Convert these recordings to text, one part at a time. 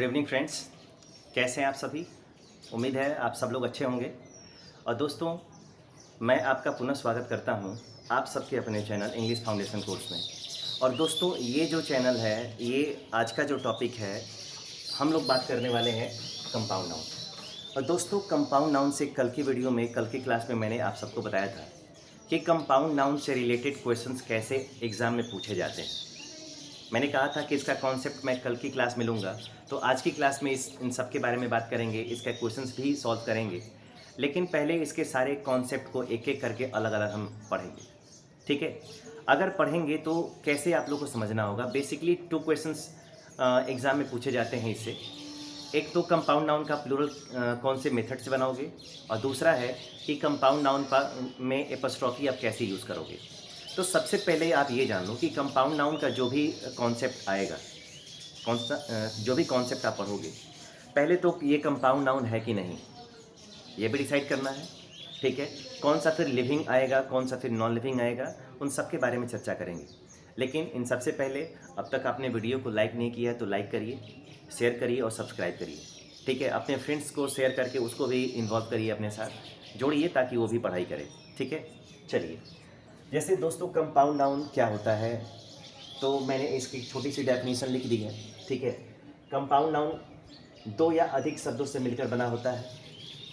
Good evening friends, कैसे हैं आप सभी। उम्मीद है आप सब लोग अच्छे होंगे। और दोस्तों, मैं आपका पुनः स्वागत करता हूं आप सबके अपने चैनल इंग्लिश फाउंडेशन कोर्स में। और दोस्तों, ये जो चैनल है, ये आज का जो टॉपिक है, हम लोग बात करने वाले हैं कंपाउंड नाउन। और दोस्तों, कंपाउंड नाउन से कल की वीडियो में, कल की क्लास में मैंने आप सबको बताया था कि कंपाउंड नाउन से रिलेटेड क्वेश्चंस कैसे एग्ज़ाम में पूछे जाते हैं। मैंने कहा था कि इसका कॉन्सेप्ट मैं कल की क्लास में लूँगा, तो आज की क्लास में इन सब के बारे में बात करेंगे, इसका क्वेश्चंस भी सॉल्व करेंगे। लेकिन पहले इसके सारे कॉन्सेप्ट को एक एक करके अलग अलग हम पढ़ेंगे, ठीक है। अगर पढ़ेंगे तो कैसे आप लोग को समझना होगा। बेसिकली 2 क्वेश्चंस एग्ज़ाम में पूछे जाते हैं इससे। एक तो कंपाउंड नाउन का प्लूरल कौन से मेथड से बनाओगे, और दूसरा है कि कंपाउंड नाउन में एपस्ट्रॉफी आप कैसे यूज़ करोगे। तो सबसे पहले आप ये जान लो कि कंपाउंड नाउन का जो भी कॉन्सेप्ट आएगा, जो भी कॉन्सेप्ट आप पढ़ोगे, पहले तो ये कंपाउंड नाउन है कि नहीं, ये भी डिसाइड करना है, ठीक है। कौन सा फिर लिविंग आएगा, कौन सा फिर नॉन लिविंग आएगा, उन सब के बारे में चर्चा करेंगे। लेकिन इन सबसे पहले, अब तक आपने वीडियो को लाइक नहीं किया तो लाइक करिए, शेयर करिए और सब्सक्राइब करिए, ठीक है। अपने फ्रेंड्स को शेयर करके उसको भी इन्वॉल्व करिए, अपने साथ जोड़िए ताकि वो भी पढ़ाई करे, ठीक है। चलिए, जैसे दोस्तों कंपाउंड नाउन क्या होता है, तो मैंने इसकी छोटी सी डेफिनेशन लिख दी है, ठीक है। कंपाउंड नाउन 2 या अधिक शब्दों से मिलकर बना होता है।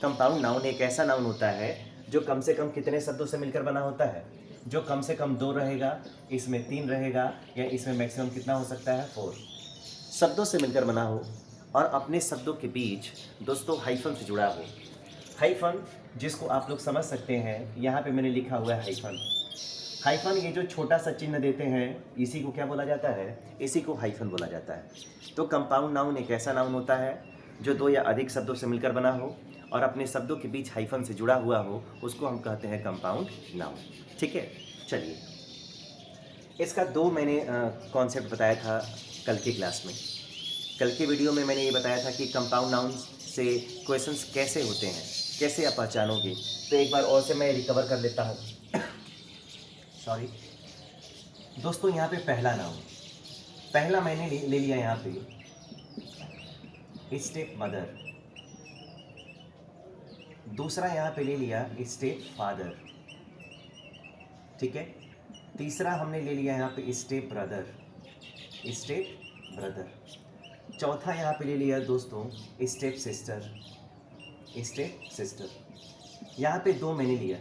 कंपाउंड नाउन एक ऐसा नाउन होता है जो कम से कम कितने शब्दों से मिलकर बना होता है, जो कम से कम 2 रहेगा, इसमें 3 रहेगा, या इसमें मैक्सिमम कितना हो सकता है, 4 शब्दों से मिलकर बना हो, और अपने शब्दों के बीच दोस्तों हाइफन से जुड़ा हो। हाइफन जिसको आप लोग समझ सकते हैं, यहाँ पे मैंने लिखा हुआ है हाइफन। हाइफन, ये जो छोटा सा चिन्ह देते हैं, इसी को क्या बोला जाता है, इसी को हाइफन बोला जाता है। तो कंपाउंड नाउन एक ऐसा नाउन होता है जो 2 या अधिक शब्दों से मिलकर बना हो और अपने शब्दों के बीच हाइफन से जुड़ा हुआ हो, उसको हम कहते हैं कंपाउंड नाउन, ठीक है। चलिए, इसका 2 मैंने कॉन्सेप्ट बताया था कल की क्लास में। कल की वीडियो में मैंने ये बताया था कि कंपाउंड नाउन से क्वेश्चंस कैसे होते हैं, कैसे आप पहचानोगे। तो एक बार और से मैं रिकवर कर लेता हूँ। सॉरी दोस्तों, यहाँ पे पहला मैंने ले लिया यहाँ पे स्टेप मदर, दूसरा यहाँ पे ले लिया स्टेप फादर, ठीक है। तीसरा हमने ले लिया यहाँ पे स्टेप ब्रदर, चौथा यहाँ पे ले लिया दोस्तों स्टेप सिस्टर। यहाँ पे 2 मैंने लिया।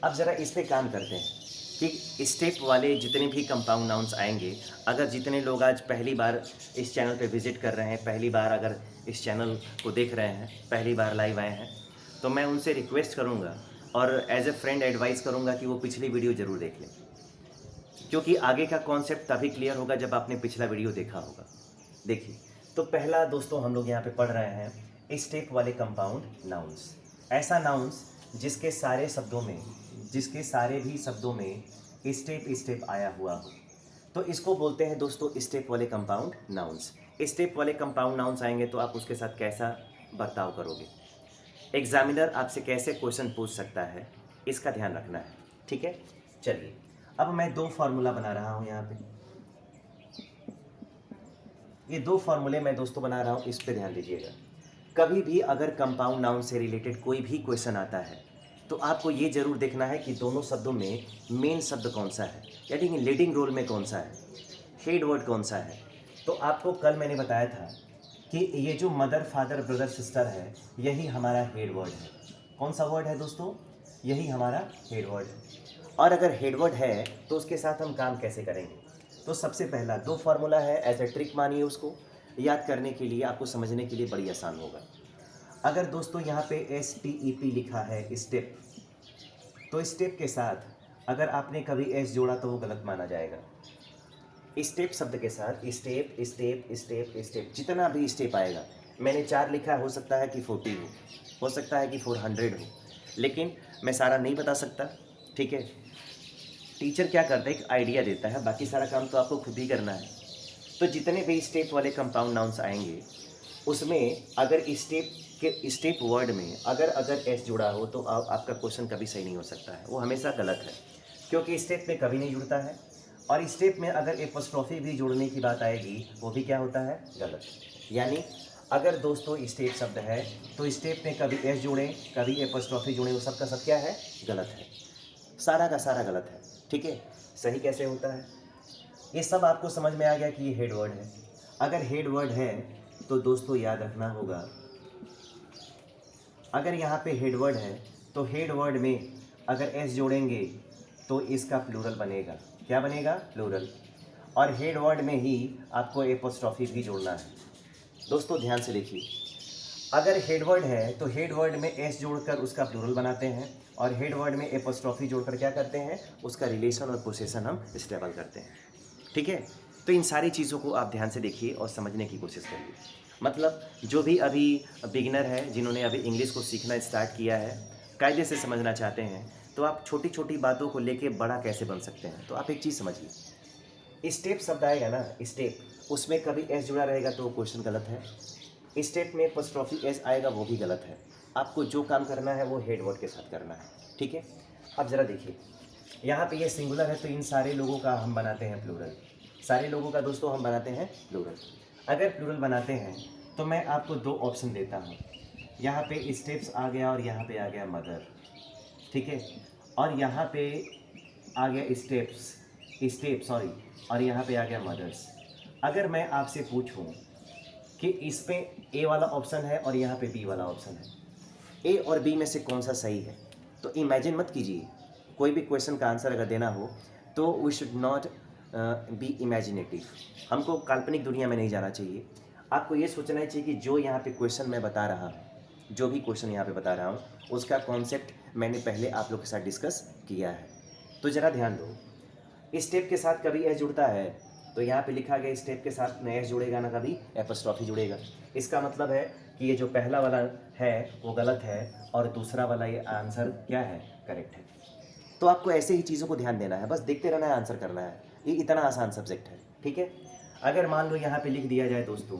अब ज़रा इस पे काम करते हैं कि स्टेप वाले जितने भी कंपाउंड नाउन्स आएंगे, अगर जितने लोग आज पहली बार इस चैनल पे विज़िट कर रहे हैं, पहली बार अगर इस चैनल को देख रहे हैं, पहली बार लाइव आए हैं, तो मैं उनसे रिक्वेस्ट करूंगा और एज ए फ्रेंड एडवाइस करूंगा कि वो पिछली वीडियो ज़रूर देख लें, क्योंकि आगे का कॉन्सेप्ट तभी क्लियर होगा जब आपने पिछला वीडियो देखा होगा। देखिए, तो पहला दोस्तों हम लोग यहाँ पर पढ़ रहे हैं स्टेप वाले कंपाउंड नाउन्स। ऐसा नाउन्स जिसके सारे भी शब्दों में स्टेप आया हुआ हो, तो इसको बोलते हैं दोस्तों स्टेप वाले कंपाउंड नाउन्स। स्टेप वाले कंपाउंड नाउन्स आएंगे तो आप उसके साथ कैसा बर्ताव करोगे, एग्जामिनर आपसे कैसे क्वेश्चन पूछ सकता है, इसका ध्यान रखना है, ठीक है। चलिए, अब मैं 2 फार्मूला बना रहा हूँ यहाँ पे। ये 2 फार्मूले मैं दोस्तों बना रहा हूँ, इस पर ध्यान दीजिएगा। कभी भी अगर कंपाउंड नाउन से रिलेटेड कोई भी क्वेश्चन आता है, तो आपको ये जरूर देखना है कि दोनों शब्दों में मेन शब्द कौन सा है, यानी कि लीडिंग रोल में कौन सा है, हेड वर्ड कौन सा है। तो आपको कल मैंने बताया था कि ये जो मदर, फादर, ब्रदर, सिस्टर है, यही हमारा हेड वर्ड है। कौन सा वर्ड है दोस्तों, यही हमारा हेड वर्ड है। और अगर हेड वर्ड है तो उसके साथ हम काम कैसे करेंगे, तो सबसे पहला 2 फार्मूला है, एज ए ट्रिक मानिए उसको, याद करने के लिए, आपको समझने के लिए बड़ी आसान होगा। अगर दोस्तों यहाँ पे STEP लिखा है स्टेप, तो स्टेप के साथ अगर आपने कभी S जोड़ा तो वो गलत माना जाएगा। स्टेप शब्द के साथ स्टेप जितना भी स्टेप आएगा, मैंने 4 लिखा, हो सकता है कि 40 हो सकता है कि 400 हो, लेकिन मैं सारा नहीं बता सकता, ठीक है। टीचर क्या करता है, एक आइडिया देता है, बाकी सारा काम तो आपको खुद ही करना है। तो जितने भी स्टेप वाले कंपाउंड नाउन्स आएंगे, उसमें अगर स्टेप वर्ड में अगर S जुड़ा हो तो आपका क्वेश्चन कभी सही नहीं हो सकता है, वो हमेशा गलत है, क्योंकि स्टेप में कभी नहीं जुड़ता है और स्टेप में अगर एपोस्ट्रोफी भी जोड़ने की बात आएगी वो भी क्या होता है, गलत। यानी अगर दोस्तों स्टेप शब्द है तो स्टेप में कभी एस जोड़ें कभी एपोस्ट्रोफी जोड़ें, वो सब का सब क्या है, गलत है, सारा का सारा गलत है। ठीक है, सही कैसे होता है, ये सब आपको समझ में आ गया कि ये हेड वर्ड है। अगर हेड वर्ड है तो दोस्तों याद रखना होगा, अगर यहाँ पे हेड वर्ड है तो हेड वर्ड में अगर एस जोड़ेंगे तो इसका प्लूरल बनेगा, क्या बनेगा, प्लूरल। और हेड वर्ड में ही आपको एपोस्ट्रोफी भी जोड़ना है। दोस्तों ध्यान से देखिए, अगर हेड वर्ड है तो हेड वर्ड में एस जोड़कर उसका प्लूरल बनाते हैं और हेड वर्ड में एपोस्ट्रोफी जोड़कर क्या करते हैं, उसका रिलेशन और पोसेशन हम स्टेबल करते हैं। ठीक है, तो इन सारी चीज़ों को आप ध्यान से देखिए और समझने की कोशिश करिए। मतलब जो भी अभी बिगिनर है, जिन्होंने अभी इंग्लिश को सीखना स्टार्ट किया है, कायदे से समझना चाहते हैं, तो आप छोटी छोटी बातों को लेके बड़ा कैसे बन सकते हैं। तो आप एक चीज़ समझिए, स्टेप शब्द आएगा ना, स्टेप, उसमें कभी एस जुड़ा रहेगा तो वो क्वेश्चन गलत है। स्टेप में एपोस्ट्रोफी एस आएगा वो भी गलत है। आपको जो काम करना है वो हेड वर्ड के साथ करना है। ठीक है, अब ज़रा देखिए, यहाँ पे ये सिंगुलर है तो इन सारे लोगों का हम बनाते हैं प्लूरल, सारे लोगों का दोस्तों हम बनाते हैं प्लूरल। अगर प्लूरल बनाते हैं तो मैं आपको दो ऑप्शन देता हूँ, यहाँ पे स्टेप्स आ गया और यहाँ पे आ गया मदर। ठीक है, और यहाँ पे आ गया स्टेप सॉरी, और यहाँ पे आ गया मदर्स। अगर मैं आपसे पूछूं कि इसमें ए वाला ऑप्शन है और यहाँ पे बी वाला ऑप्शन है, ए और बी में से कौन सा सही है, तो इमेजिन मत कीजिए। कोई भी क्वेश्चन का आंसर अगर देना हो तो we should not be imaginative, हमको काल्पनिक दुनिया में नहीं जाना चाहिए। आपको ये सोचना चाहिए कि जो यहाँ पे क्वेश्चन मैं बता रहा हूँ, जो भी क्वेश्चन यहाँ पे बता रहा हूँ, उसका कॉन्सेप्ट मैंने पहले आप लोग के साथ डिस्कस किया है। तो ज़रा ध्यान दो, स्टेप के साथ कभी एस जुड़ता है तो यहाँ पे लिखा गया स्टेप के साथ न एस जुड़ेगा ना कभी एपोस्ट्रोफी जुड़ेगा। इसका मतलब है कि ये जो पहला वाला है वो गलत है और दूसरा वाला ये आंसर क्या है, करेक्ट है। तो आपको ऐसे ही चीज़ों को ध्यान देना है, बस देखते रहना है, आंसर करना है। ये इतना आसान सब्जेक्ट है। ठीक है, अगर मान लो यहाँ पे लिख दिया जाए दोस्तों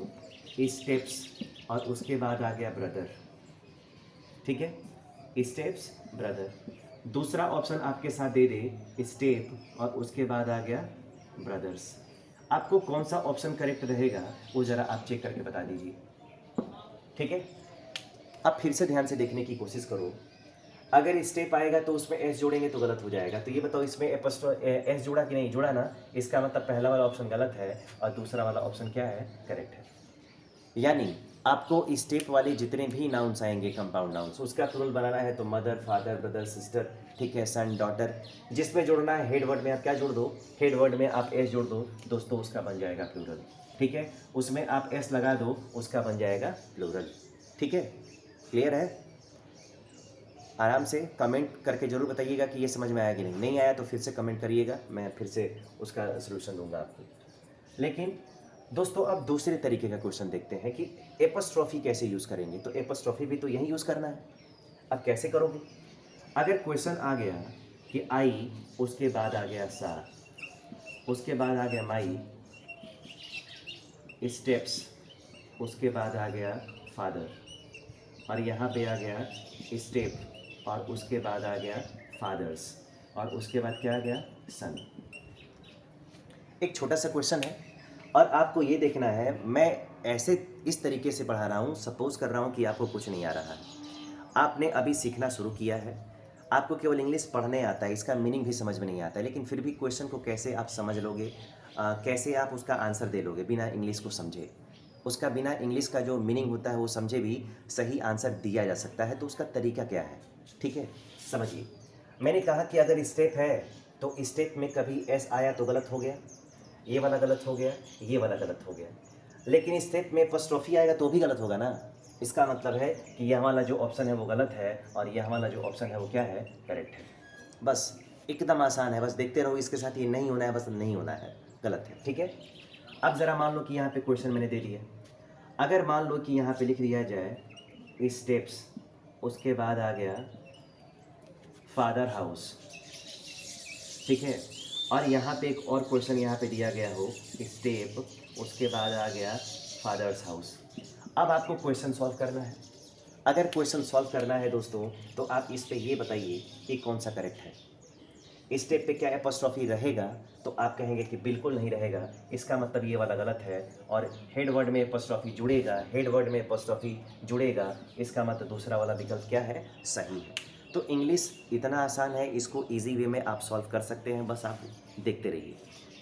स्टेप्स और उसके बाद आ गया ब्रदर। ठीक है, स्टेप्स ब्रदर, दूसरा ऑप्शन आपके साथ दे दे स्टेप और उसके बाद आ गया ब्रदर्स, आपको कौन सा ऑप्शन करेक्ट रहेगा वो ज़रा आप चेक करके बता दीजिए। ठीक है, अब फिर से ध्यान से देखने की कोशिश करो, अगर स्टेप आएगा तो उसमें एस जोड़ेंगे तो गलत हो जाएगा। तो ये बताओ इसमें एस जुड़ा कि नहीं जुड़ा ना, इसका मतलब पहला वाला ऑप्शन गलत है और दूसरा वाला ऑप्शन क्या है, करेक्ट है। यानी आपको स्टेप वाले जितने भी नाउन्स आएंगे कंपाउंड नाउन्स, उसका प्लूरल बनाना है तो मदर, फादर, ब्रदर, सिस्टर, ठीक है, सन, डॉटर। जिसमें जोड़ना है हेड वर्ड में आप क्या जोड़ दो, हेड वर्ड में आप एस जोड़ दो दोस्तों, उसका बन जाएगा प्लूरल। ठीक है, उसमें आप एस लगा दो, उसका बन जाएगा प्लूरल। ठीक है, क्लियर है। आराम से कमेंट करके ज़रूर बताइएगा कि ये समझ में आया कि नहीं, नहीं आया तो फिर से कमेंट करिएगा, मैं फिर से उसका सलूशन दूंगा आपको। लेकिन दोस्तों अब दूसरे तरीके का क्वेश्चन देखते हैं कि एपोस्ट्रोफी कैसे यूज़ करेंगे। तो एपोस्ट्रोफी भी तो यही यूज़ करना है। अब कैसे करोगे, अगर क्वेश्चन आ गया कि आई, उसके बाद आ गया सा, उसके बाद आ गया माई, स्टेप्स, उसके बाद आ गया फादर, और यहाँ पे आ गया स्टेप और उसके बाद आ गया फादर्स, और उसके बाद क्या आ गया, सन। एक छोटा सा क्वेश्चन है और आपको ये देखना है, मैं ऐसे इस तरीके से पढ़ा रहा हूँ, सपोज कर रहा हूँ कि आपको कुछ नहीं आ रहा है, आपने अभी सीखना शुरू किया है, आपको केवल इंग्लिश पढ़ने आता है, इसका मीनिंग भी समझ में नहीं आता है, लेकिन फिर भी क्वेश्चन को कैसे आप समझ लोगे, कैसे आप उसका आंसर दे लोगे बिना इंग्लिश को समझे, उसका बिना इंग्लिश का जो मीनिंग होता है वो समझे भी सही आंसर दिया जा सकता है। तो उसका तरीका क्या है, ठीक है, समझिए। मैंने कहा कि अगर स्टेप है तो स्टेप में कभी एस आया तो गलत हो गया, ये वाला गलत हो गया, ये वाला गलत हो गया, लेकिन स्टेप में एपोस्ट्रोफी आएगा तो भी गलत होगा ना। इसका मतलब है कि यह वाला जो ऑप्शन है वो गलत है और यह वाला जो ऑप्शन है वो क्या है, करेक्ट है। बस एकदम आसान है, बस देखते रहो, इसके साथ ये नहीं होना है, बस नहीं होना है, गलत है। ठीक है, अब ज़रा मान लो कि यहाँ पे क्वेश्चन मैंने दे दिया, अगर मान लो कि यहाँ पे लिख दिया जाए स्टेप्स, उसके बाद आ गया फादर हाउस, ठीक है, और यहाँ पे एक और क्वेश्चन यहाँ पे दिया गया हो स्टेप, उसके बाद आ गया फादर्स हाउस। अब आपको क्वेश्चन सॉल्व करना है। अगर क्वेश्चन सॉल्व करना है दोस्तों तो आप इस पे ये बताइए कि कौन सा करेक्ट है। स्टेप पे क्या एपोस्ट्रॉफी रहेगा, तो आप कहेंगे कि बिल्कुल नहीं रहेगा, इसका मतलब ये वाला गलत है। और हेड वर्ड में एपोस्ट्रॉफी जुड़ेगा, हेड वर्ड में एपोस्ट्रॉफी जुड़ेगा, इसका मतलब दूसरा वाला विकल्प क्या है, सही है। तो इंग्लिश इतना आसान है, इसको इजी वे में आप सॉल्व कर सकते हैं। बस आप देखते रहिए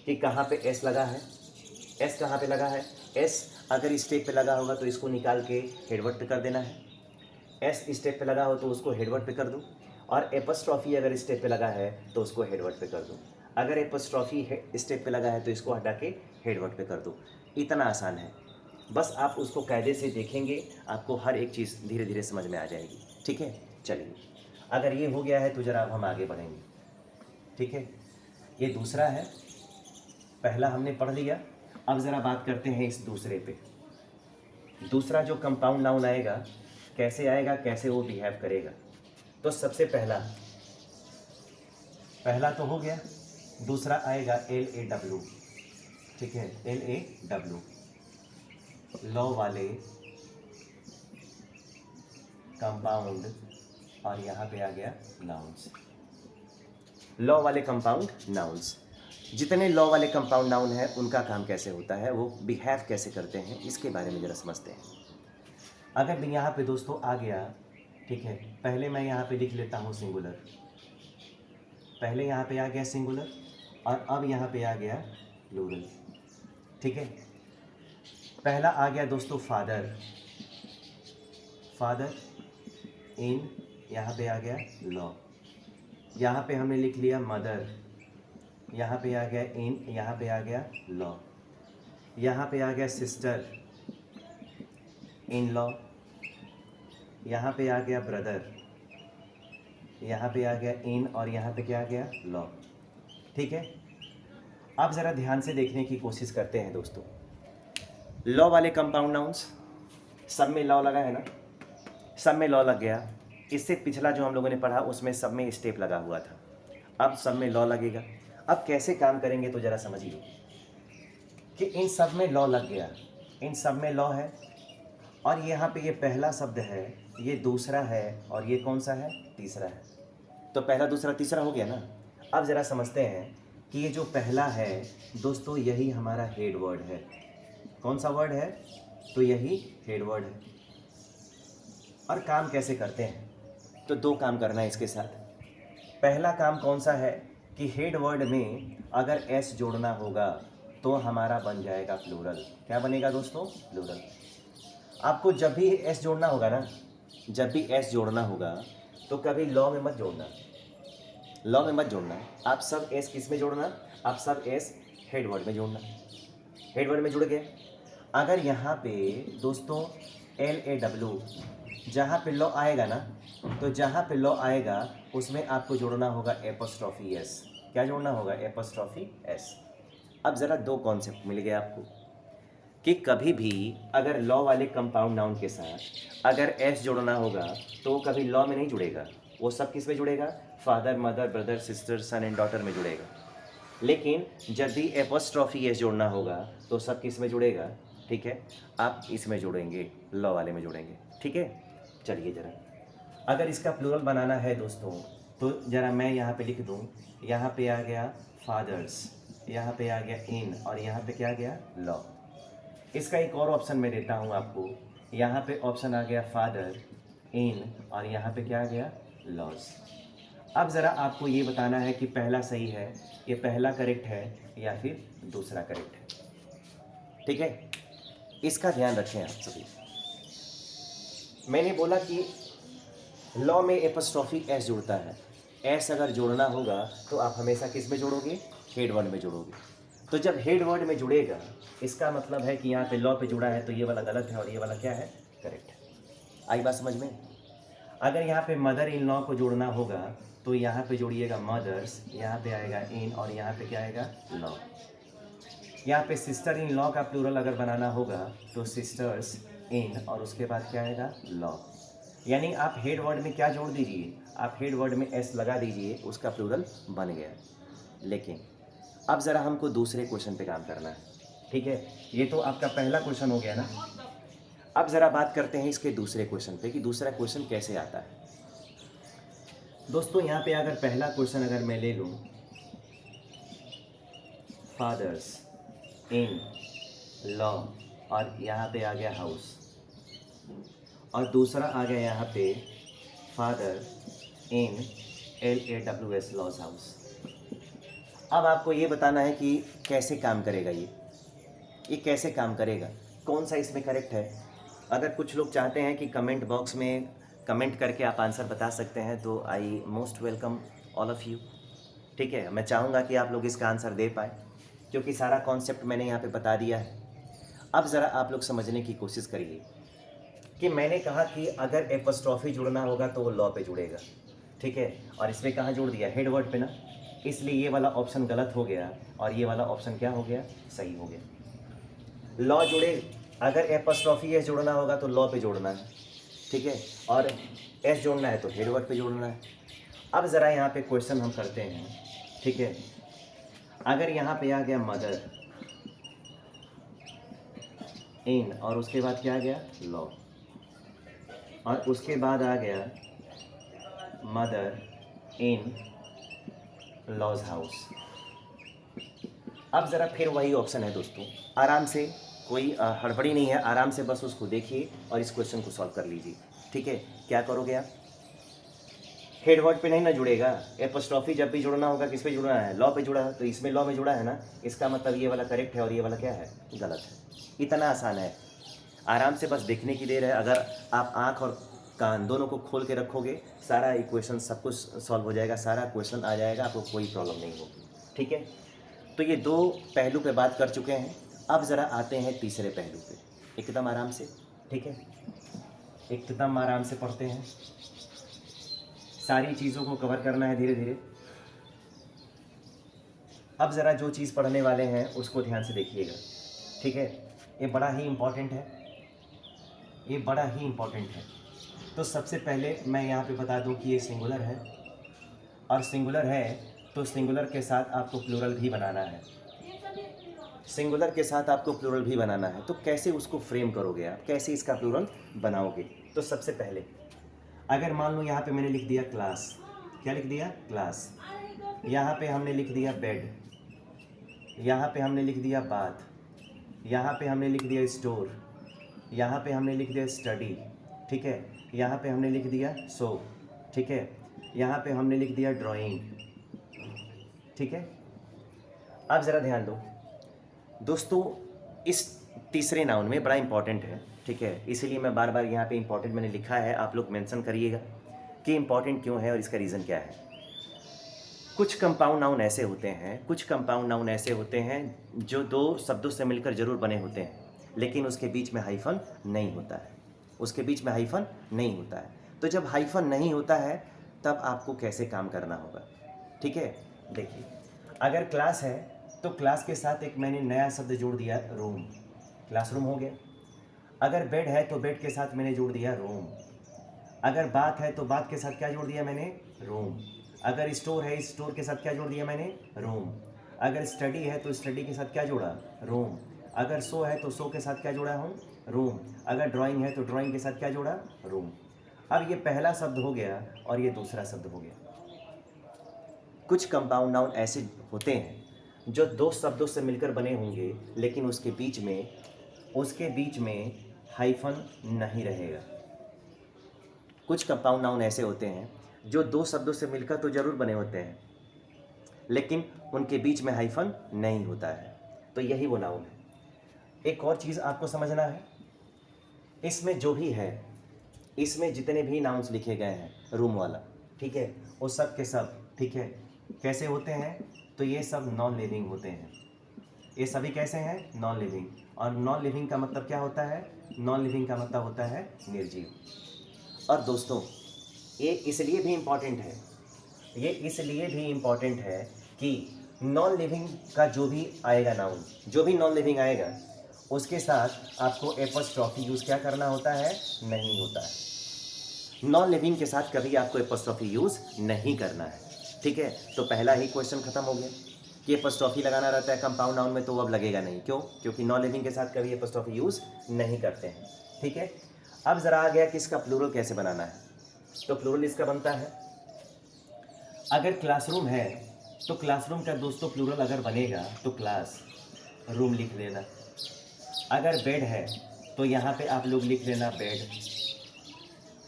कि कहाँ पे एस लगा है, एस कहाँ पे लगा है। एस अगर स्टेप पे लगा होगा तो इसको निकाल के हेडवर्ड पे कर देना है। एस स्टेप पे लगा हो तो उसको हेडवर्ड पे कर दो, और एपोस्ट्रॉफी अगर स्टेप पे लगा है तो उसको हेडवर्ड पे कर दो। अगर एपोस्ट्रॉफी स्टेप पे लगा है तो इसको हटा के हेडवर्ड पे कर दो। इतना आसान है, बस आप उसको कायदे से देखेंगे, आपको हर एक चीज़ धीरे धीरे समझ में आ जाएगी। ठीक है, चलिए, अगर ये हो गया है तो ज़रा अब हम आगे बढ़ेंगे। ठीक है, ये दूसरा है, पहला हमने पढ़ लिया। अब ज़रा बात करते हैं इस दूसरे पे। दूसरा जो कंपाउंड नाउन आएगा, कैसे आएगा, कैसे वो बिहेव करेगा। तो सबसे पहला तो हो गया, दूसरा आएगा LAW। ठीक है, LAW, लॉ वाले कंपाउंड, और यहाँ पे आ गया नाउन्स। लॉ वाले कंपाउंड नाउन्स, जितने लॉ वाले कंपाउंड नाउन है उनका काम कैसे होता है, वो बिहेव कैसे करते हैं, इसके बारे में ज़रा समझते हैं। अगर भी यहाँ पे दोस्तों आ गया, ठीक है, पहले मैं यहाँ पे लिख लेता हूँ सिंगुलर, पहले यहाँ पे आ गया सिंगुलर, और अब यहाँ पे आ गया प्लूरल। ठीक है, पहला आ गया दोस्तों फादर, फादर इन, यहाँ पे आ गया लॉ, यहाँ पे हमने लिख लिया मदर, यहाँ पे आ गया इन, यहाँ पे आ गया लॉ, यहाँ पे आ गया सिस्टर इन लॉ, यहाँ पे आ गया ब्रदर, यहाँ पे आ गया इन, और यहाँ पे क्या आ गया लॉ। ठीक है, अब ज़रा ध्यान से देखने की कोशिश करते हैं दोस्तों। लॉ वाले कंपाउंड नाउन्स, सब में लॉ लगा है ना, सब में लॉ लग गया। इससे पिछला जो हम लोगों ने पढ़ा उसमें सब में स्टेप लगा हुआ था, अब सब में लॉ लगेगा। अब कैसे काम करेंगे तो ज़रा समझिए कि इन सब में लॉ लग गया, इन सब में लॉ है, और यहाँ पे ये पहला शब्द है, ये दूसरा है, और ये कौन सा है, तीसरा है। तो पहला दूसरा तीसरा हो गया ना। अब ज़रा समझते हैं कि ये जो पहला है दोस्तों, यही हमारा हेड वर्ड है। कौन सा वर्ड है, तो यही हेड वर्ड है। और काम कैसे करते हैं, तो दो काम करना है इसके साथ। पहला काम कौन सा है कि हेड वर्ड में अगर एस जोड़ना होगा तो हमारा बन जाएगा प्लूरल। क्या बनेगा दोस्तों, प्लूरल। आपको जब भी एस जोड़ना होगा ना, जब भी एस जोड़ना होगा तो कभी लॉ में मत जोड़ना, लॉ में मत जोड़ना। आप सब एस किस में जोड़ना, आप सब एस हेड वर्ड में जोड़ना। हेड वर्ड में जुड़ गए। अगर यहाँ पे दोस्तों LAW, जहाँ पे लॉ आएगा ना, तो जहाँ पे लॉ आएगा उसमें आपको जोड़ना होगा एपोस्ट्रॉफी एस। क्या जोड़ना होगा, एपोस्ट्रॉफी एस। अब ज़रा दो कॉन्सेप्ट मिल गए आपको कि कभी भी अगर लॉ वाले कंपाउंड नाउन के साथ अगर एस जोड़ना होगा तो वो कभी लॉ में नहीं जुड़ेगा, वो सब किस में जुड़ेगा, father mother brother sister son and daughter में जुड़ेगा। लेकिन जब भी एपोस्ट्रॉफी एस जोड़ना होगा तो सब किस में जुड़ेगा, ठीक है, आप इसमें जोड़ेंगे, लॉ वाले में जोड़ेंगे। ठीक है, चलिए ज़रा, अगर इसका प्लूरल बनाना है दोस्तों तो ज़रा मैं यहाँ पे लिख दूँ, यहाँ पे आ गया फादर्स, यहाँ पे आ गया इन, और यहाँ पे क्या आ गया, लॉ। इसका एक और ऑप्शन मैं देता हूँ आपको, यहाँ पे ऑप्शन आ गया फादर इन, और यहाँ पे क्या आ गया, लॉज। अब ज़रा आपको ये बताना है कि पहला सही है, ये पहला करेक्ट है या फिर दूसरा करेक्ट है। ठीक है, इसका ध्यान रखें आप सभी। मैंने बोला कि लॉ में एपोस्ट्रॉफी एस जुड़ता है, एस अगर जोड़ना होगा तो आप हमेशा किस में जोड़ोगे, हेड वर्ड में जोड़ोगे। तो जब हेड वर्ड में जुड़ेगा इसका मतलब है कि यहाँ पे लॉ पे जुड़ा है तो ये वाला गलत है और ये वाला क्या है, करेक्ट है। आई बात समझ में। अगर यहाँ पे मदर इन लॉ को जोड़ना होगा तो यहाँ पे जोड़िएगा मदर्स, यहाँ पे आएगा इन, और यहाँ पे क्या आएगा, लॉ। यहाँ पे सिस्टर इन लॉ का प्लूरल अगर बनाना होगा तो सिस्टर्स इन, और उसके बाद क्या आएगा, लॉ। यानी आप हेड वर्ड में क्या जोड़ दीजिए, आप हेड वर्ड में एस लगा दीजिए, उसका प्लूरल बन गया। लेकिन अब ज़रा हमको दूसरे क्वेश्चन पे काम करना है। ठीक है, ये तो आपका पहला क्वेश्चन हो गया ना। अब ज़रा बात करते हैं इसके दूसरे क्वेश्चन पे कि दूसरा क्वेश्चन कैसे आता है। दोस्तों यहाँ पे अगर पहला क्वेश्चन अगर मैं ले लूँ फादर्स इन लॉ, और यहाँ पे आ गया हाउस, और दूसरा आ गया यहाँ पे father in LAWS laws house. अब आपको ये बताना है कि कैसे काम करेगा ये कैसे काम करेगा, कौन सा इसमें करेक्ट है। अगर कुछ लोग चाहते हैं कि कमेंट बॉक्स में कमेंट करके आप आंसर बता सकते हैं तो I most welcome all of you. ठीक है, मैं चाहूँगा कि आप लोग इसका आंसर दे पाए, क्योंकि सारा कॉन्सेप्ट मैंने यहाँ पे बता दिया है। अब ज़रा आप लोग समझने की कोशिश करिए कि मैंने कहा कि अगर एपॉस्ट्रॉफी जुड़ना होगा तो वो लॉ पे जुड़ेगा। ठीक है, और इसमें कहाँ जोड़ दिया, हेड वर्ड पे ना, इसलिए ये वाला ऑप्शन गलत हो गया और ये वाला ऑप्शन क्या हो गया, सही हो गया। लॉ जुड़े, अगर एपॉस्ट्रॉफी एस जोड़ना होगा तो लॉ पे जोड़ना है। ठीक है, और एस जोड़ना है तो हेड वर्ड पे जोड़ना है। अब ज़रा यहाँ पे क्वेश्चन हम करते हैं। ठीक है, अगर यहाँ पे आ गया मदर इन, और उसके बाद क्या आ गया, लॉ, और उसके बाद आ गया मदर इन लॉज हाउस। अब ज़रा फिर वही ऑप्शन है दोस्तों, आराम से, कोई हड़बड़ी नहीं है, आराम से बस उसको देखिए और इस क्वेश्चन को सॉल्व कर लीजिए। ठीक है, क्या करोगे आप, हेड वर्ड पे नहीं ना जुड़ेगा, एपॉस्ट्रॉफी जब भी जुड़ना होगा किस पे जुड़ना है, लॉ पे जुड़ा है, तो इसमें लॉ में जुड़ा है ना, इसका मतलब ये वाला करेक्ट है और ये वाला क्या है, गलत है। इतना आसान है, आराम से बस देखने की देर है। अगर आप आँख और कान दोनों को खोल के रखोगे, सारा इक्वेशन सब कुछ सॉल्व हो जाएगा, सारा क्वेश्चन आ जाएगा, आपको कोई प्रॉब्लम नहीं होगी। ठीक है, तो ये दो पहलू पे बात कर चुके हैं। अब ज़रा आते हैं तीसरे पहलू पे, एकदम आराम से। ठीक है, एकदम आराम से पढ़ते हैं, सारी चीज़ों को कवर करना है धीरे धीरे। अब ज़रा जो चीज़ पढ़ने वाले हैं उसको ध्यान से देखिएगा। ठीक है, ये बड़ा ही इम्पॉर्टेंट है, ये बड़ा ही इम्पॉर्टेंट है। तो सबसे पहले मैं यहाँ पे बता दूँ कि ये सिंगुलर है, और सिंगुलर है तो सिंगुलर के साथ आपको प्लूरल भी बनाना है, सिंगुलर के साथ आपको प्लूरल भी बनाना है। तो कैसे उसको फ्रेम करोगे आप, कैसे इसका प्लूरल बनाओगे। तो सबसे पहले अगर मान लो यहाँ पे मैंने लिख दिया क्लास, क्या लिख दिया, क्लास, यहाँ पे हमने लिख दिया बेड, यहाँ पे हमने लिख दिया बाथ, यहाँ पे हमने लिख दिया स्टोर, यहाँ पे हमने लिख दिया स्टडी। ठीक है, यहाँ पे हमने लिख दिया सो। ठीक है, यहाँ पे हमने लिख दिया ड्राइंग। ठीक है, अब ज़रा ध्यान दो दोस्तों, इस तीसरे नाउन में बड़ा इंपॉर्टेंट है। ठीक है, इसीलिए मैं बार बार यहाँ पे इंपॉर्टेंट मैंने लिखा है, आप लोग मेंशन करिएगा कि इंपॉर्टेंट क्यों है और इसका रीज़न क्या है। कुछ कंपाउंड नाउन ऐसे होते हैं, कुछ कंपाउंड नाउन ऐसे होते हैं जो दो शब्दों से मिलकर जरूर बने होते हैं, लेकिन उसके बीच में हाइफन नहीं होता है, उसके बीच में हाइफन नहीं होता है। तो जब हाइफन नहीं होता है तब आपको कैसे काम करना होगा। ठीक है, देखिए, अगर क्लास है तो क्लास के साथ एक मैंने नया शब्द जोड़ दिया, रूम, क्लासरूम हो गया। अगर बेड है तो बेड के साथ मैंने जोड़ दिया रूम। अगर बात है तो बात के साथ क्या जोड़ दिया मैंने, रूम। अगर स्टोर है, स्टोर के साथ क्या जोड़ दिया मैंने, रूम। अगर स्टडी है तो स्टडी के साथ क्या जोड़ा, रूम। अगर सो है तो सो के साथ क्या जोड़ा हूँ, रूम। अगर ड्राइंग है तो ड्राइंग के साथ क्या जोड़ा, रूम। अब ये पहला शब्द हो गया और ये दूसरा शब्द हो गया। कुछ कंपाउंड नाउन ऐसे होते हैं जो दो शब्दों से मिलकर बने होंगे, लेकिन उसके बीच में हाइफन नहीं रहेगा। कुछ कंपाउंड नाउन ऐसे होते हैं जो दो शब्दों से मिलकर तो जरूर बने होते हैं, लेकिन उनके बीच में हाइफन नहीं होता है, तो यही वो नाउन है। एक और चीज़ आपको समझना है, इसमें जो भी है, इसमें जितने भी नाउन्स लिखे गए हैं, रूम वाला, ठीक है, वो सब के सब, ठीक है, कैसे होते हैं, तो ये सब नॉन लिविंग होते हैं। ये सभी कैसे हैं, नॉन लिविंग। और नॉन लिविंग का मतलब क्या होता है, नॉन लिविंग का मतलब होता है निर्जीव। और दोस्तों, ये इसलिए भी इम्पॉर्टेंट है, कि नॉन लिविंग का जो भी आएगा नाउन, जो भी नॉन लिविंग आएगा, उसके साथ आपको एपॉस्ट्रॉफी यूज़ क्या करना होता है, नहीं होता है। नॉन लिविंग के साथ कभी आपको एपॉस्ट्रॉफी यूज़ नहीं करना है। ठीक है, तो पहला ही क्वेश्चन खत्म हो गया कि एपॉस्ट्रॉफी लगाना रहता है कंपाउंड नाउन में, तो अब लगेगा नहीं। क्यों? क्योंकि नॉन लिविंग के साथ कभी एपॉस्ट्रॉफी यूज़ नहीं करते हैं। ठीक है, अब ज़रा आ गया कि इसका प्लूरल कैसे बनाना है। तो प्लूरल इसका बनता है, अगर क्लासरूम है तो क्लासरूम का दोस्तों प्लूरल अगर बनेगा तो क्लास, रूम लिख लेना। अगर बेड है तो यहाँ पे आप लोग लिख लेना बेड।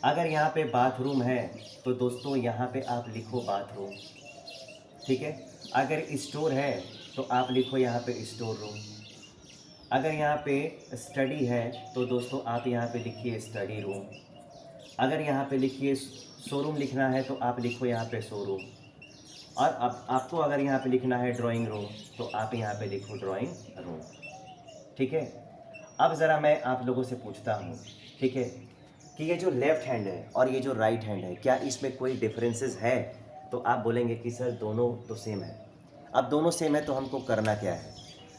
अगर यहाँ पे बाथरूम है तो दोस्तों यहाँ पे आप लिखो बाथरूम, ठीक है। अगर स्टोर है तो आप लिखो यहाँ पे स्टोर रूम। अगर यहाँ पे स्टडी है तो दोस्तों आप यहाँ पे लिखिए स्टडी रूम। अगर यहाँ पे लिखिए शोरूम लिखना है तो आप लिखो यहाँ पे शोरूम। और अब आपको अगर यहाँ पे लिखना है ड्राइंग रूम तो आप यहाँ पे लिखो ड्राइंग रूम, ठीक है। अब ज़रा मैं आप लोगों से पूछता हूँ, ठीक है, कि ये जो लेफ़्ट हैंड है और ये जो राइट हैंड है, क्या इसमें कोई डिफरेंसेस है? तो आप बोलेंगे कि सर दोनों तो सेम है। अब दोनों सेम है तो हमको करना क्या है?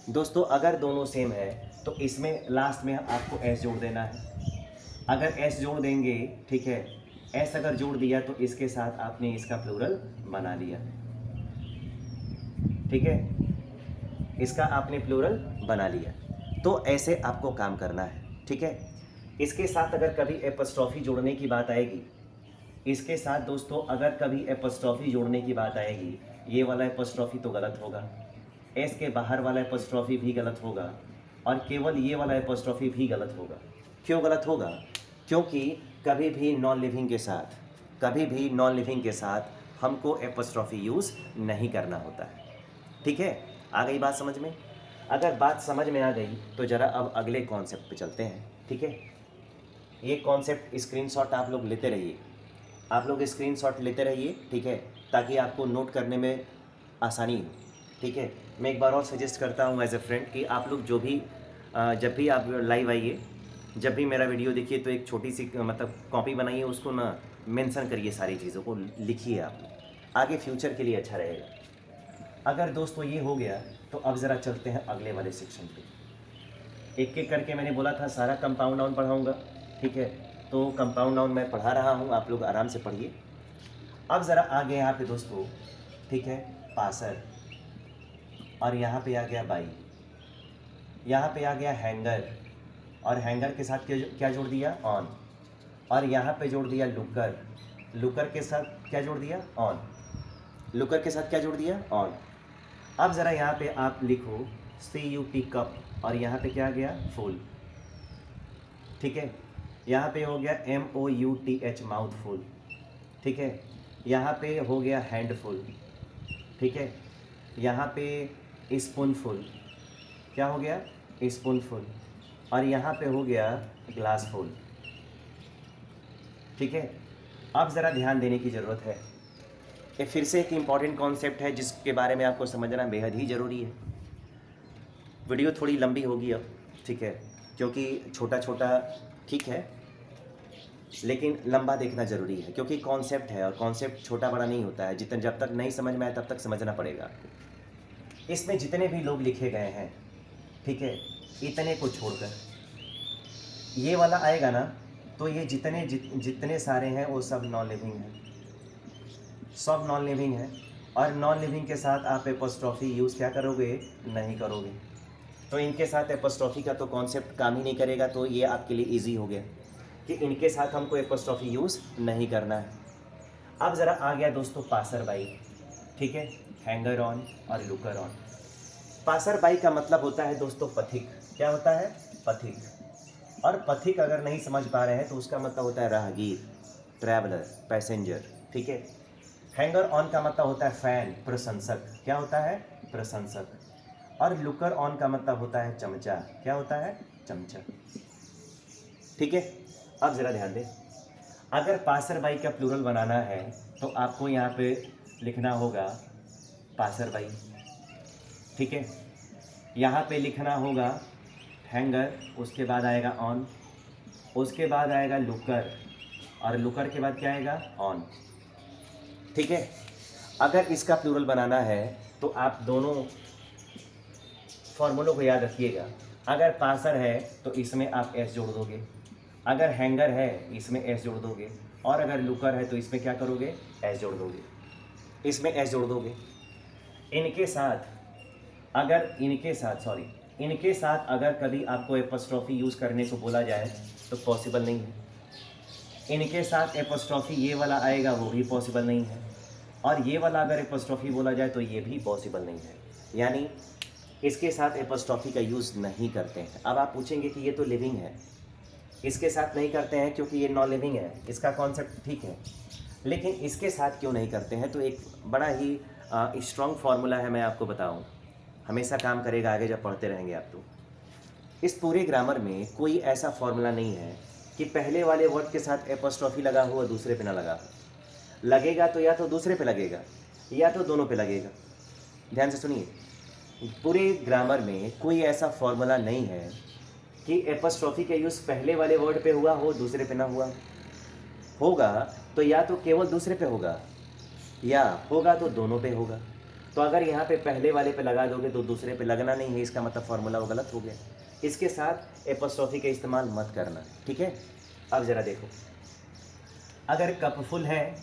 दोस्तों अगर दोनों सेम है तो इसमें लास्ट में आपको एस जोड़ देना है। अगर एस जोड़ देंगे, ठीक है, एस अगर जोड़ दिया तो इसके साथ आपने इसका प्लूरल बना लिया, ठीक है, इसका आपने प्लूरल बना लिया। तो ऐसे आपको काम करना है, ठीक है। इसके साथ अगर कभी एपस्ट्रॉफी जोड़ने की बात आएगी, इसके साथ दोस्तों अगर कभी एपस्ट्रॉफी जोड़ने की बात आएगी, ये वाला एपस्ट्रॉफी तो गलत होगा, एस के बाहर वाला एपस्ट्रॉफी भी गलत होगा, और केवल ये वाला एपस्ट्रॉफी भी गलत होगा। क्यों गलत होगा? क्योंकि कभी भी नॉन लिविंग के साथ हमको एपस्ट्रॉफी यूज़ नहीं करना होता है, ठीक है। आ गई बात समझ में? अगर बात समझ में आ गई तो ज़रा अब अगले कॉन्सेप्ट पे चलते हैं, ठीक है। ये कॉन्सेप्ट स्क्रीनशॉट आप लोग लेते रहिए, ठीक है, ताकि आपको नोट करने में आसानी हो, ठीक है। मैं एक बार और सजेस्ट करता हूँ एज ए फ्रेंड कि आप लोग जो भी जब भी आप लाइव आइए, जब भी मेरा वीडियो देखिए तो एक छोटी सी मतलब कॉपी बनाइए, उसको ना मेंशन करिए, सारी चीज़ों को लिखिए, आप आगे फ्यूचर के लिए अच्छा रहेगा। अगर दोस्तों ये हो गया तो अब ज़रा चलते हैं अगले वाले सेक्शन पे। एक एक करके मैंने बोला था सारा कंपाउंड नाउन पढ़ाऊँगा, ठीक है, तो कंपाउंड नाउन मैं पढ़ा रहा हूँ, आप लोग आराम से पढ़िए। अब ज़रा आगे यहाँ पे दोस्तों, ठीक है, पासर, और यहाँ पे आ गया बाई, यहाँ पे आ गया हैंगर, और हैंगर के साथ क्या जोड़ दिया? ऑन। और यहाँ पे जोड़ दिया लुकर, लुकर के साथ क्या जोड़ दिया? ऑन। लुकर के साथ क्या जोड़ दिया? ऑन। अब ज़रा यहाँ पे आप लिखो CUP कप, और यहाँ पे क्या आ गया? फुल, ठीक है। यहाँ पे हो गया MOUTH माउथफुल, ठीक है। यहाँ पे हो गया हैंडफुल, ठीक है। यहाँ पे स्पूनफुल, क्या हो गया? स्पूनफुल। और यहाँ पे हो गया ग्लासफुल, ठीक है। अब ज़रा ध्यान देने की ज़रूरत है, ये फिर से एक इम्पॉर्टेंट कॉन्सेप्ट है जिसके बारे में आपको समझना बेहद ही ज़रूरी है। वीडियो थोड़ी लंबी होगी अब, ठीक है, क्योंकि छोटा छोटा ठीक है, लेकिन लंबा देखना ज़रूरी है, क्योंकि कॉन्सेप्ट है और कॉन्सेप्ट छोटा बड़ा नहीं होता है। जब तक नहीं समझ में आए तब तक समझना पड़ेगा आपको। इसमें जितने भी लोग लिखे गए हैं, ठीक है, इतने को छोड़कर ये वाला आएगा ना, तो ये जितने सारे हैं वो सब नॉन लिविंग हैं, सब नॉन लिविंग है। और नॉन लिविंग के साथ आप एपॉस्ट्रॉफी यूज़ क्या करोगे? नहीं करोगे। तो इनके साथ एपॉस्ट्रॉफी का तो कॉन्सेप्ट काम ही नहीं करेगा। तो ये आपके लिए इजी हो गया कि इनके साथ हमको एपॉस्ट्रॉफी यूज़ नहीं करना है। अब ज़रा आ गया दोस्तों पासर बाई, ठीक है, हैंगर ऑन और लुकर ऑन। पासर बाई का मतलब होता है दोस्तों पथिक। क्या होता है? पथिक। और पथिक अगर नहीं समझ पा रहे हैं तो उसका मतलब होता है राहगीर, ट्रैवलर, पैसेंजर, ठीक है। हैंगर ऑन का मतलब होता है फैन, प्रशंसक। क्या होता है? प्रशंसक। और लुकर ऑन का मतलब होता है चमचा। क्या होता है? चमचा, ठीक है। अब ज़रा ध्यान दें, अगर पासर बाई का प्लूरल बनाना है तो आपको यहाँ पे लिखना होगा पासर बाई, ठीक है। यहाँ पे लिखना होगा हैंगर, उसके बाद आएगा ऑन, उसके बाद आएगा लुकर, और लुकर के बाद क्या आएगा? ऑन, ठीक है। अगर इसका प्लूरल बनाना है तो आप दोनों फॉर्मूलों को याद रखिएगा। अगर पासर है तो इसमें आप एस जोड़ दोगे, अगर हैंगर है इसमें एस जोड़ दोगे, और अगर लुकर है तो इसमें क्या करोगे? एस जोड़ दोगे, इसमें एस जोड़ दोगे। इनके साथ अगर कभी आपको एपॉस्ट्रॉफी यूज़ करने को बोला जाए तो पॉसिबल नहीं है। इनके साथ एपॉस्ट्रॉफी ये वाला आएगा वो भी पॉसिबल नहीं है। और ये वाला अगर एपोस्ट्रॉफी बोला जाए तो ये भी पॉसिबल नहीं है, यानी इसके साथ एपोस्ट्रॉफी का यूज़ नहीं करते हैं। अब आप पूछेंगे कि ये तो लिविंग है, इसके साथ नहीं करते हैं क्योंकि ये नॉन लिविंग है, इसका कॉन्सेप्ट ठीक है, लेकिन इसके साथ क्यों नहीं करते हैं? तो एक बड़ा ही स्ट्रॉन्ग फार्मूला है, मैं आपको बताऊं, हमेशा काम करेगा आगे जब पढ़ते रहेंगे आप। तो इस पूरे ग्रामर में कोई ऐसा फार्मूला नहीं है कि पहले वाले वर्ड के साथ एपोस्ट्रॉफी लगा हो और दूसरे पे ना लगा हो। लगेगा तो या तो दूसरे पे लगेगा या तो दोनों पे लगेगा। ध्यान से सुनिए, पूरे ग्रामर में कोई ऐसा फार्मूला नहीं है कि एपोस्ट्रॉफी का यूज़ पहले वाले वर्ड पे हुआ हो दूसरे पे ना हुआ। होगा तो या तो केवल दूसरे पे होगा या होगा तो दोनों पे होगा। तो अगर यहाँ पे पहले वाले पे लगा दोगे तो दूसरे पे लगना नहीं है, इसका मतलब फार्मूला वो गलत हो गया। इसके साथ एपोस्ट्रॉफी का इस्तेमाल मत करना, ठीक है। अब ज़रा देखो, अगर कप फुल है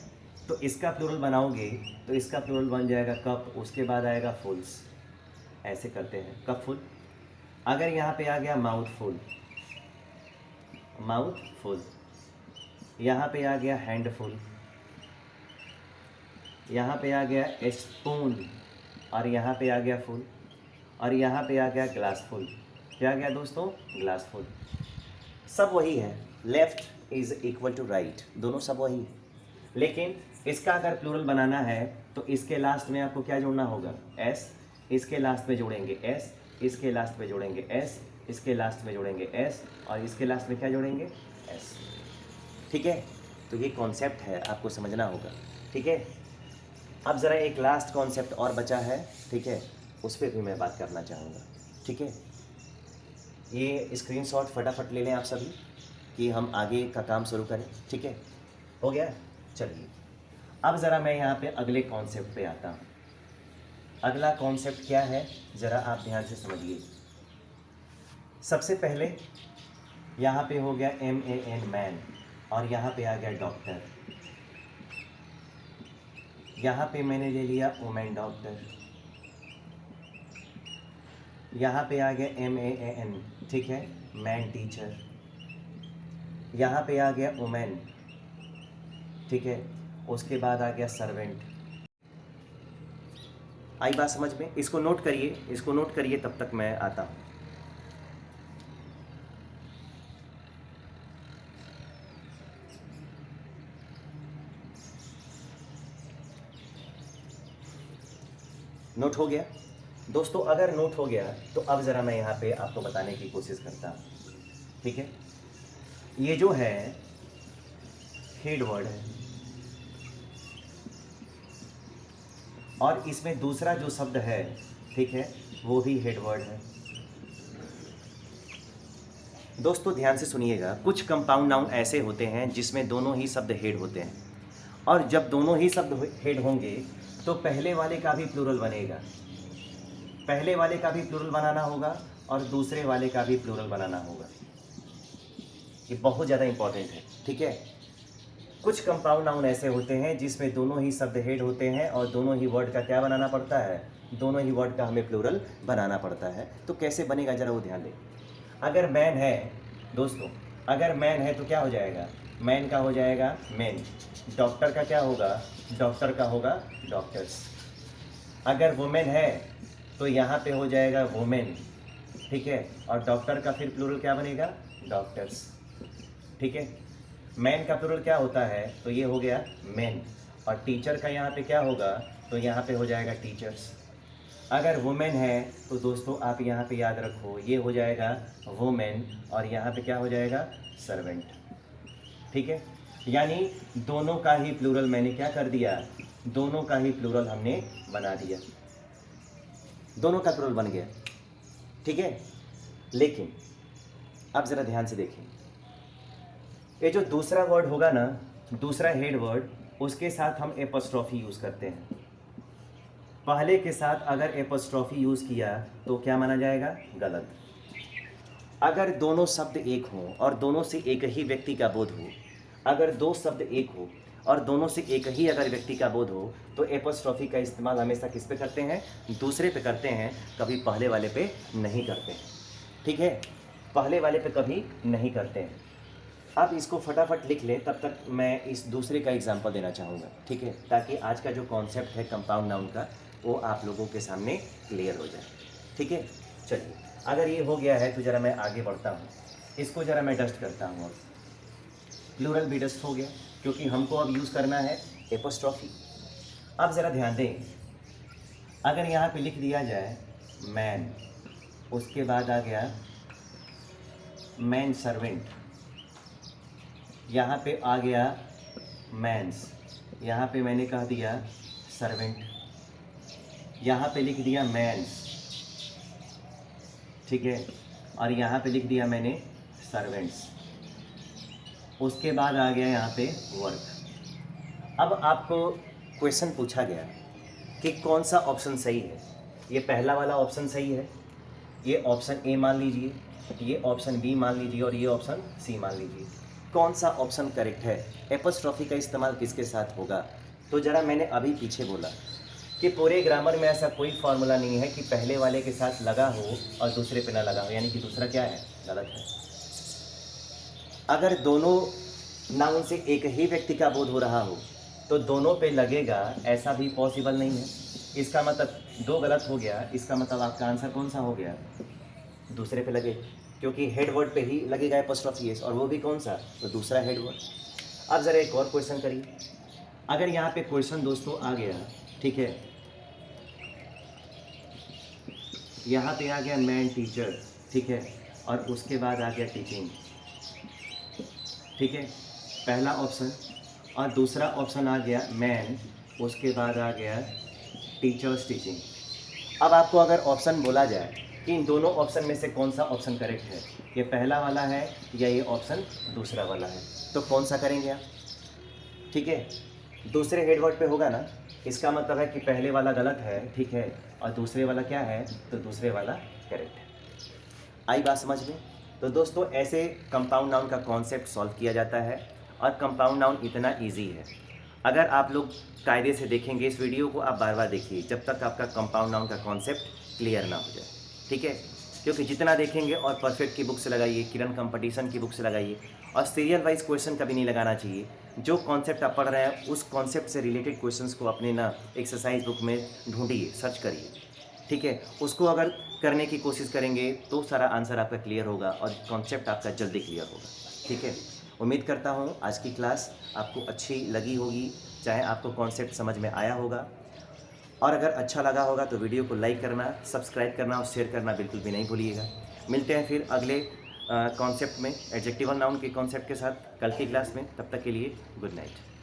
तो इसका प्लूरल बनाओगे तो इसका प्लूरल बन जाएगा कप, उसके बाद आएगा फुल्स, ऐसे करते हैं कप फुल। अगर यहाँ पे आ गया माउथ फुल, माउथ फुल, यहाँ पे आ गया हैंड फुल, यहाँ पे आ गया स्पून, और यहाँ पे आ गया फुल, और यहाँ पे आ गया ग्लास फुल। क्या आ गया दोस्तों? Glass full. सब वही है, left is equal to right, दोनों सब वही है। लेकिन इसका अगर प्लूरल बनाना है तो इसके लास्ट में आपको क्या जोड़ना होगा? एस। इसके लास्ट में जोड़ेंगे एस, इसके लास्ट में जोड़ेंगे एस, इसके लास्ट में जोड़ेंगे एस, और इसके लास्ट में क्या जोड़ेंगे? एस। ठीक है, तो ये कॉन्सेप्ट है, आपको समझना होगा, ठीक है। अब ज़रा एक लास्ट कॉन्सेप्ट और बचा है, ठीक है, उस पर भी मैं बात करना चाहूँगा, ठीक है। ये स्क्रीनशॉट फटाफट ले लें आप सभी कि हम आगे का काम शुरू करें, ठीक है। हो गया? चलिए अब ज़रा मैं यहाँ पे अगले कॉन्सेप्ट पे आता हूँ। अगला कॉन्सेप्ट क्या है, ज़रा आप ध्यान से समझिए। सबसे पहले यहाँ पे हो गया MAN मैन, और यहाँ पे आ गया डॉक्टर। यहाँ पे मैंने ले लिया वुमेन डॉक्टर, यहाँ पे आ गया MAN, ठीक है, मैन टीचर। यहाँ पे आ गया वुमेन, ठीक है, उसके बाद आ गया सर्वेंट। आई बात समझ में? इसको नोट करिए, इसको नोट करिए, तब तक मैं आता हूँ। नोट हो गया दोस्तों? अगर नोट हो गया तो अब ज़रा मैं यहाँ पे आपको बताने की कोशिश करता हूँ, ठीक है। ये जो है हेड वर्ड है, और इसमें दूसरा जो शब्द है, ठीक है, वो भी हेड वर्ड है। दोस्तों ध्यान से सुनिएगा, कुछ कंपाउंड नाउन ऐसे होते हैं जिसमें दोनों ही शब्द हेड होते हैं, और जब दोनों ही शब्द हेड होंगे तो पहले वाले का भी प्लूरल बनेगा, पहले वाले का भी प्लूरल बनाना होगा और दूसरे वाले का भी प्लूरल बनाना होगा। ये बहुत ज़्यादा इंपॉर्टेंट है, ठीक है। कुछ कंपाउंड नाउन ऐसे होते हैं जिसमें दोनों ही शब्द हेड होते हैं और दोनों ही वर्ड का क्या बनाना पड़ता है? दोनों ही वर्ड का हमें प्लूरल बनाना पड़ता है। तो कैसे बनेगा ज़रा वो ध्यान दें। अगर मैन है दोस्तों, अगर मैन है तो क्या हो जाएगा? मैन का हो जाएगा मैन। डॉक्टर का क्या होगा? डॉक्टर का होगा डॉक्टर्स। अगर वुमेन है तो यहाँ पे हो जाएगा वुमेन, ठीक है, और डॉक्टर का फिर प्लूरल क्या बनेगा? डॉक्टर्स, ठीक है। मैन का प्लूरल क्या होता है? तो ये हो गया मैन, और टीचर का यहाँ पे क्या होगा? तो यहाँ पे हो जाएगा टीचर्स। अगर वुमेन है तो दोस्तों आप यहाँ पे याद रखो, ये हो जाएगा वुमेन, और यहाँ पे क्या हो जाएगा? सर्वेंट, ठीक है। यानी दोनों का ही प्लूरल मैंने क्या कर दिया? दोनों का ही प्लूरल हमने बना दिया, दोनों का प्लूरल बन गया, ठीक है। लेकिन अब ज़रा ध्यान से देखें, ये जो दूसरा वर्ड होगा ना, दूसरा हेड वर्ड, उसके साथ हम एपोस्ट्रॉफी यूज़ करते हैं। पहले के साथ अगर एपोस्ट्रॉफी यूज़ किया तो क्या माना जाएगा? गलत। अगर दोनों शब्द एक हों और दोनों से एक ही व्यक्ति का बोध हो, अगर दो शब्द एक हो और दोनों से एक ही अगर व्यक्ति का बोध हो, तो एपोस्ट्रॉफी का इस्तेमाल हमेशा किस पे करते हैं? दूसरे पे करते हैं, कभी पहले वाले पे नहीं करते हैं, ठीक है। पहले वाले पे कभी नहीं करते हैं। आप इसको फटाफट लिख लें, तब तक मैं इस दूसरे का एग्जांपल देना चाहूँगा, ठीक है, ताकि आज का जो कॉन्सेप्ट है कंपाउंड नाउन का वो आप लोगों के सामने क्लियर हो जाए, ठीक है। चलिए, अगर ये हो गया है तो ज़रा मैं आगे बढ़ता हूँ, इसको ज़रा मैं डस्ट करता हूँ। और प्लूरल भी डस्ट हो गया, क्योंकि हमको अब यूज़ करना है एपोस्ट्रॉफी। अब ज़रा ध्यान दें, अगर यहाँ पे लिख दिया जाए मैन, उसके बाद आ गया मैन सर्वेंट, यहाँ पे आ गया मैंस, यहाँ पे मैंने कह दिया सर्वेंट, यहाँ पे लिख दिया मैंस, ठीक है, और यहाँ पे लिख दिया मैंने सर्वेंट्स, उसके बाद आ गया यहाँ पे वर्क। अब आपको क्वेश्चन पूछा गया कि कौन सा ऑप्शन सही है। ये पहला वाला ऑप्शन सही है, ये ऑप्शन ए मान लीजिए, ये ऑप्शन बी मान लीजिए, और ये ऑप्शन सी मान लीजिए। कौन सा ऑप्शन करेक्ट है? एपोस्ट्रॉफी का इस्तेमाल किसके साथ होगा? तो ज़रा मैंने अभी पीछे बोला कि पूरे ग्रामर में ऐसा कोई फार्मूला नहीं है कि पहले वाले के साथ लगा हो और दूसरे पे ना लगा हो, यानी कि दूसरा क्या है, गलत है। अगर दोनों नाउन से एक ही व्यक्ति का बोध हो रहा हो तो दोनों पे लगेगा, ऐसा भी पॉसिबल नहीं है। इसका मतलब दो गलत हो गया, इसका मतलब आपका आंसर कौन सा हो गया, दूसरे पे लगे, क्योंकि हेड वर्ड पे ही लगेगा एपोस्ट्रॉफी एस, और वो भी कौन सा, तो दूसरा हेड वर्ड। अब ज़रा एक और क्वेश्चन करिए। अगर यहाँ पे क्वेश्चन दोस्तों आ गया, ठीक है, यहाँ पे आ गया मैन टीचर, ठीक है, और उसके बाद आ गया टीचिंग, ठीक है, पहला ऑप्शन, और दूसरा ऑप्शन आ गया मैन, उसके बाद आ गया टीचर्स टीचिंग। अब आपको अगर ऑप्शन बोला जाए कि इन दोनों ऑप्शन में से कौन सा ऑप्शन करेक्ट है, ये पहला वाला है या ये ऑप्शन दूसरा वाला है, तो कौन सा करेंगे आप, ठीक है, दूसरे हेड वर्ड पे होगा ना, इसका मतलब है कि पहले वाला गलत है, ठीक है, और दूसरे वाला क्या है, तो दूसरे वाला करेक्ट है। आई बात समझ में? तो दोस्तों ऐसे कंपाउंड नाउन का कॉन्सेप्ट सॉल्व किया जाता है, और कंपाउंड नाउन इतना ईजी है। अगर आप लोग कायदे से देखेंगे इस वीडियो को, आप बार बार देखिए जब तक आपका कंपाउंड नाउन का कॉन्सेप्ट क्लियर ना हो जाए, ठीक है, क्योंकि जितना देखेंगे, और परफेक्ट की बुक से लगाइए, किरण कंपटीशन की बुक से लगाइए, और सीरियल वाइज क्वेश्चन कभी नहीं लगाना चाहिए। जो कॉन्सेप्ट आप पढ़ रहे हैं उस कॉन्सेप्ट से रिलेटेड क्वेश्चंस को अपने ना एक्सरसाइज बुक में ढूंढिए, सर्च करिए, ठीक है, उसको अगर करने की कोशिश करेंगे तो सारा आंसर आपका क्लियर होगा और कॉन्सेप्ट आपका जल्दी क्लियर होगा, ठीक है। उम्मीद करता हूँ आज की क्लास आपको अच्छी लगी होगी, चाहे आपको कॉन्सेप्ट समझ में आया होगा, और अगर अच्छा लगा होगा तो वीडियो को लाइक करना, सब्सक्राइब करना और शेयर करना बिल्कुल भी नहीं भूलिएगा। मिलते हैं फिर अगले कॉन्सेप्ट में, एडजेक्टिवल नाउन के कॉन्सेप्ट के साथ कल की क्लास में। तब तक के लिए गुड नाइट।